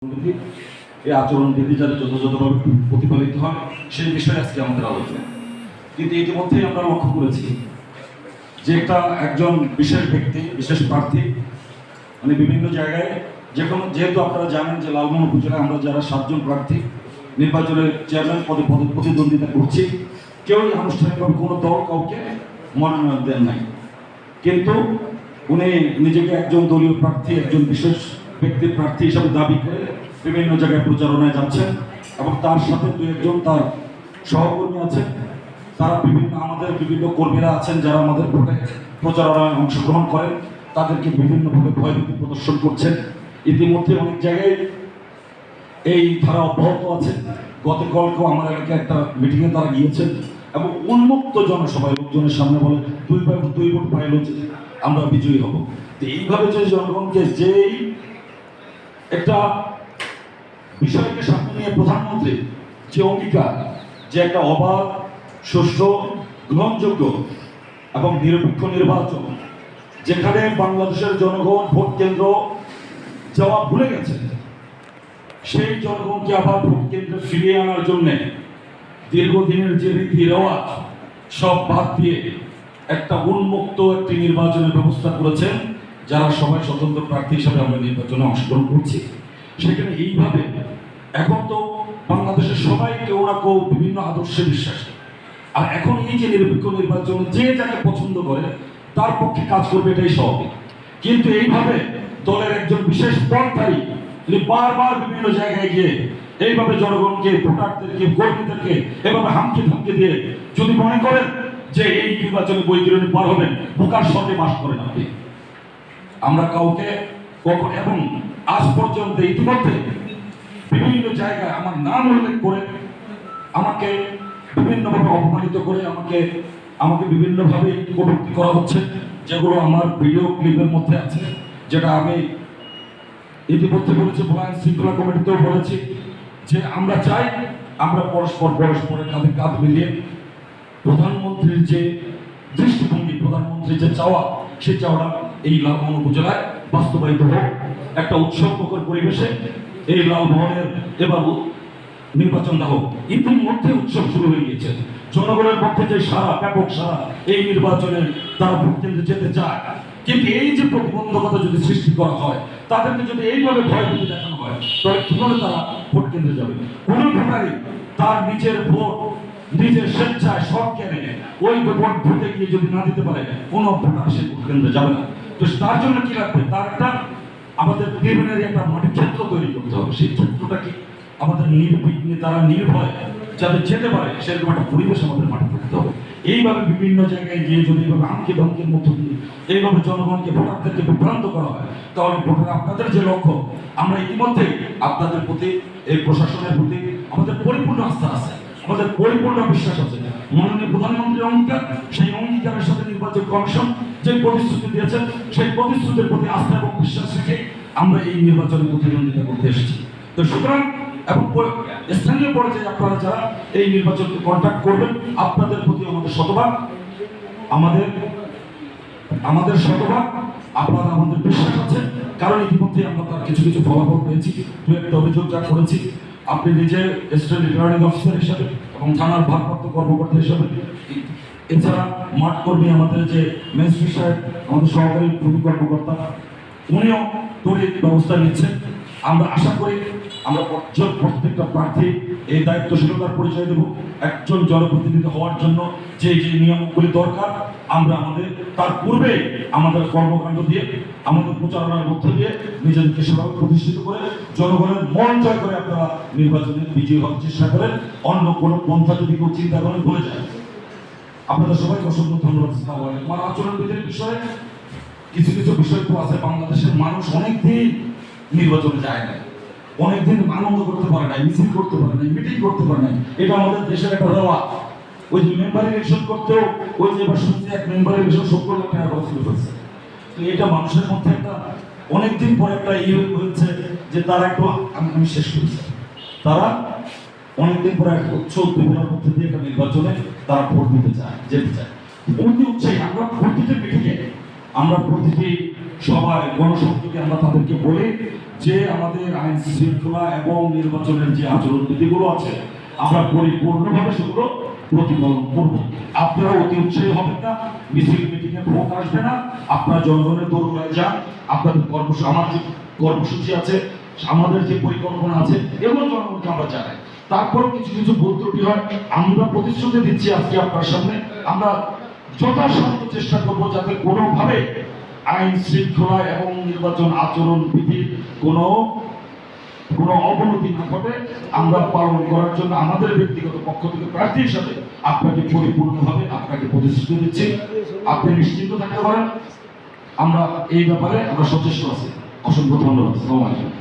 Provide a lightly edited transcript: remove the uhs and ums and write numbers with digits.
বিধি, এই আচরণ বিধি যাতে যথাযথভাবে প্রতিপালিত হয় সেই বিষয়ে আজকে আমাদের আলোচনা। কিন্তু ইতিমধ্যেই আমরা লক্ষ্য করেছি যে একজন বিশেষ ব্যক্তি, বিশেষ প্রার্থী মানে বিভিন্ন জায়গায় যেহেতু আপনারা জানেন যে লালমোহন উপজেলায় আমরা যারা 7 জন প্রার্থী নির্বাচনের চেয়ারম্যান পদে প্রতিদ্বন্দ্বিতা করছি, কেউই আনুষ্ঠানিকভাবে কোনো দল কাউকে মনোনয়ন দেন নাই। কিন্তু উনি নিজেকে একজন দলীয় প্রার্থী, একজন বিশেষ ব্যক্তির প্রার্থী হিসাবে দাবি করে বিভিন্ন জায়গায় প্রচারণায় যাচ্ছেন এবং তার সাথে দু একজন তার সহকর্মী আছেন। তারা আমাদের বিভিন্ন কর্মীরা আছেন যারা আমাদের ভোটে প্রচারণায় অংশগ্রহণ করেন, তাদেরকে বিভিন্নভাবে ভয়ভীতি প্রদর্শন করছেন। ইতিমধ্যে অনেক জায়গায় এই ধারা অব্যাহত আছে। গতকালকেও আমার এলাকায় একটা মিটিংয়ে তারা গিয়েছেন এবং উন্মুক্ত জনসভায় লোকজনের সামনে বলে 2 ভোট পাইল যে আমরা বিজয়ী হব। তো এইভাবে যে জনগণকে যেই একটা বিষয়কে সামনে নিয়ে প্রধানমন্ত্রী যে অঙ্গীকার, যে একটা অবাধ, সুষ্ঠু, গ্রহণযোগ্য এবং নিরপেক্ষ নির্বাচন, যেখানে বাংলাদেশের জনগণ ভোট কেন্দ্র যাওয়া ভুলে গেছে, সেই জনগণকে আবার ভোট কেন্দ্রে ফিরিয়ে আনার জন্য দীর্ঘদিনের যে রীতি রেওয়াজ সব বাদ দিয়ে একটা উন্মুক্ত একটি নির্বাচনের ব্যবস্থা করেছেন, যারা সবাই স্বতন্ত্র প্রার্থী হিসাবে আমরা নির্বাচনে অংশগ্রহণ করছি। সেখানে এইভাবে এখন তো বাংলাদেশের সবাই কেউ না কেউ বিভিন্ন আদর্শে বিশ্বাসী, আর এখন এই যে নিরপেক্ষ নির্বাচন যে যাকে পছন্দ করে তার পক্ষে কাজ করবে, এটাই স্বাভাবিক। কিন্তু এইভাবে দলের একজন বিশেষ পথধারী বারবার বিভিন্ন জায়গায় গিয়ে এইভাবে জনগণকে, ভোটারদেরকে, কর্মীদেরকে এভাবে হামকি ধামকি দিয়ে যদি মনে করেন যে এই নির্বাচনে বৈতরণী পার হবেন, বোকার সঙ্গে বাস করেন আপনি। আমরা কাউকে কখন এবং আজ পর্যন্ত ইতিমধ্যে বিভিন্ন জায়গায় আমার নাম উল্লেখ করে আমাকে বিভিন্নভাবে অপমানিত করে আমাকে বিভিন্নভাবে কটূক্তি করা হচ্ছে, যেগুলো আমার ভিডিও ক্লিপের মধ্যে আছে, যেটা আমি ইতিমধ্যে বলেছি, আইন শৃঙ্খলা কমিটিতেও বলেছি যে আমরা চাই আমরা পরস্পরের কাঁধে কাঁধ মিলিয়ে প্রধানমন্ত্রীর যে দৃষ্টিভঙ্গি, প্রধানমন্ত্রীর যে চাওয়া, সেই চাওয়াটা এই লালমোহন উপজেলায় বাস্তবায়িত হোক। একটা উৎসবমুখর পরিবেশে এই লালমোহনের এবার নির্বাচনটা হোক। ইতিমধ্যে উৎসব শুরু হয়ে গিয়েছে, জনগণের পক্ষে যে সারা, ব্যাপক সারা এই নির্বাচনে তারা ভোট কেন্দ্রে যেতে চায়। কিন্তু এই যে প্রতিবন্ধকতা যদি সৃষ্টি করা হয়, তাদেরকে যদি এইভাবে ভয়ভীতি দেখানো হয়, তাহলে কিভাবে তারা ভোট কেন্দ্রে যাবে? কোনো ভোটারই তার নিজের ভোট নিজের স্বেচ্ছায় সব কেনে ওই ভোট ভোটে গিয়ে যদি না দিতে পারে, কোনো ভোটার সে ভোট কেন্দ্রে যাবে না। তো তার জন্য কি লাগবে? তার একটা আমাদের প্রিলিমিনারি একটা মাঠের ক্ষেত্র তৈরি করতে হবে। সেই ক্ষেত্রটা কি আমাদের নির্বিঘ্নে তারা নির্ভয় যাতে যেতে পারে সেরকম একটা পরিবেশ আমাদের মাঠে থাকতে হবে। এইভাবে বিভিন্ন জায়গায় গিয়ে যদি এইভাবে আমকে ধমকের মধ্য দিয়ে এইভাবে জনগণকে, ভোটারদেরকে বিভ্রান্ত করা হয়, তাহলে ভোটার আপনাদের যে লক্ষ্য, আমরা ইতিমধ্যেই আপনাদের প্রতি, এই প্রশাসনের প্রতি আমাদের পরিপূর্ণ আস্থা আছে, আমাদের পরিপূর্ণ বিশ্বাস আছে। মাননীয় প্রধানমন্ত্রীর অঙ্গীকার, সেই অঙ্গীকারের সাথে নির্বাচন কমিশন যে প্রতিশ্রুতি দিয়েছেন, সেই প্রতিশ্রুতির প্রতি আস্থা এবং বিশ্বাস রেখে আমরা এই নির্বাচনে প্রতিদ্বন্দ্বিতা করতে এসেছি। তো সুতরাং এবং স্থানীয় পর্যায়ে আপনারা যারা এই নির্বাচনকে কন্ট্যাক্ট করবেন, আপনাদের প্রতি আমাদের শতভাগ, আমাদের শতভাগ আপনারা আমাদের বিশ্বাস আছে। কারণ ইতিমধ্যে আমরা তার কিছু কিছু ফলাফল পেয়েছি, দু একটা অভিযোগ যা করেছি। আপনি নিজে অ্যাসিস্ট্যান্ট রিটার্নিং অফিসার হিসাবে এবং থানার ভারপ্রাপ্ত কর্মকর্তা হিসাবে, এছাড়া মাঠ কর্মী আমাদের যে ম্যাজিস্ট্রেট সাহেব, আমাদের সহকারী ভূমি কর্মকর্তা, উনিও তড়িৎ ব্যবস্থা নিচ্ছেন। আমরা আশা করি আমরা প্রত্যেকটা প্রার্থী এই দায়িত্বশীলতার পরিচয় দেব। একজন জনপ্রতিনিধি হওয়ার জন্য যে যে নিয়মগুলি দরকার, আমরা তার পূর্বে আমাদের কর্মকাণ্ড দিয়ে, আমাদের প্রচারণার মধ্য দিয়ে নিজেদেরকে সেভাবে প্রতিষ্ঠিত করে জনগণের মন জয় করে আপনারা নির্বাচনে বিজয়ী হওয়ার চেষ্টা করেন। অন্য কোনো পন্থা যদি কেউ চিন্তা করেন, ভুলে যায়। আপনাদের সবাইকে অসংখ্য ধন্যবাদ। আমার আচরণবিধির বিষয়ে কিছু কিছু বিষয় তো আছে। বাংলাদেশের মানুষ অনেকদিন নির্বাচনে যায় না, অনেকদিন আনন্দ করতে পারে নাই, মিছিল করতে পারে নাই, মিটিং করতে পারে নাই। এটা আমাদের দেশের একটা রেওয়াজ। ওই যে মেম্বার ইলেকশন করতেও ওই যে এবার শুনছি এক মেম্বার ইলেকশন 70 লাখ টাকা খরচ করেছে। তো এটা মানুষের মধ্যে একটা অনেকদিন পরে একটা হয়েছে যে তারা একটু, আমি শেষ করেছি, তারা অনেকদিন পরে একটা উৎসব উদ্দীপনার মধ্যে দিয়ে একটা নির্বাচনে তারা ভোট দিতে চায়, যেতে চায়। অতি উৎসাহী আমরা প্রতিটি মিটিংয়ে, আমরা প্রতিটি সভায়, গণসংযোগে আমরা তাদেরকে বলি যে আমাদের আইন শৃঙ্খলা এবং নির্বাচনের যে আচরণ বিধিগুলো আছে আমরা পরিপূর্ণভাবে সেগুলো প্রতিপালন করব। আপনারা অতি উৎসাহী হবেন না, মিছিল মিটিং এ ভোট আসবে না, আপনারা জনগণের দৌড়ায় যান, আপনাদের আমার যে কর্মসূচি আছে, আমাদের যে পরিকল্পনা আছে, এগুলো জনগণকে আমরা জানাই। তারপরও কিছু কিছু ভুল ত্রুটি হয়, আমরা প্রতিশ্রুতি দিচ্ছি আজকে আপনার সামনে, আমরা যথাসাধ্য চেষ্টা করব যাতে কোনোভাবে আইন শৃঙ্খলা এবং নির্বাচন আচরণ বিধির কোনো অবনতি না ঘটে। আমরা পালন করার জন্য আমাদের ব্যক্তিগত পক্ষ থেকে প্রার্থী হিসাবে আপনাকে পরিপূর্ণভাবে আপনাকে প্রতিশ্রুতি দিচ্ছি, আপনি নিশ্চিন্ত থাকতে পারেন। আমরা এই ব্যাপারে আমরা সচেষ্ট আছি। অসংখ্য ধন্যবাদ। আসসালামু আলাইকুম।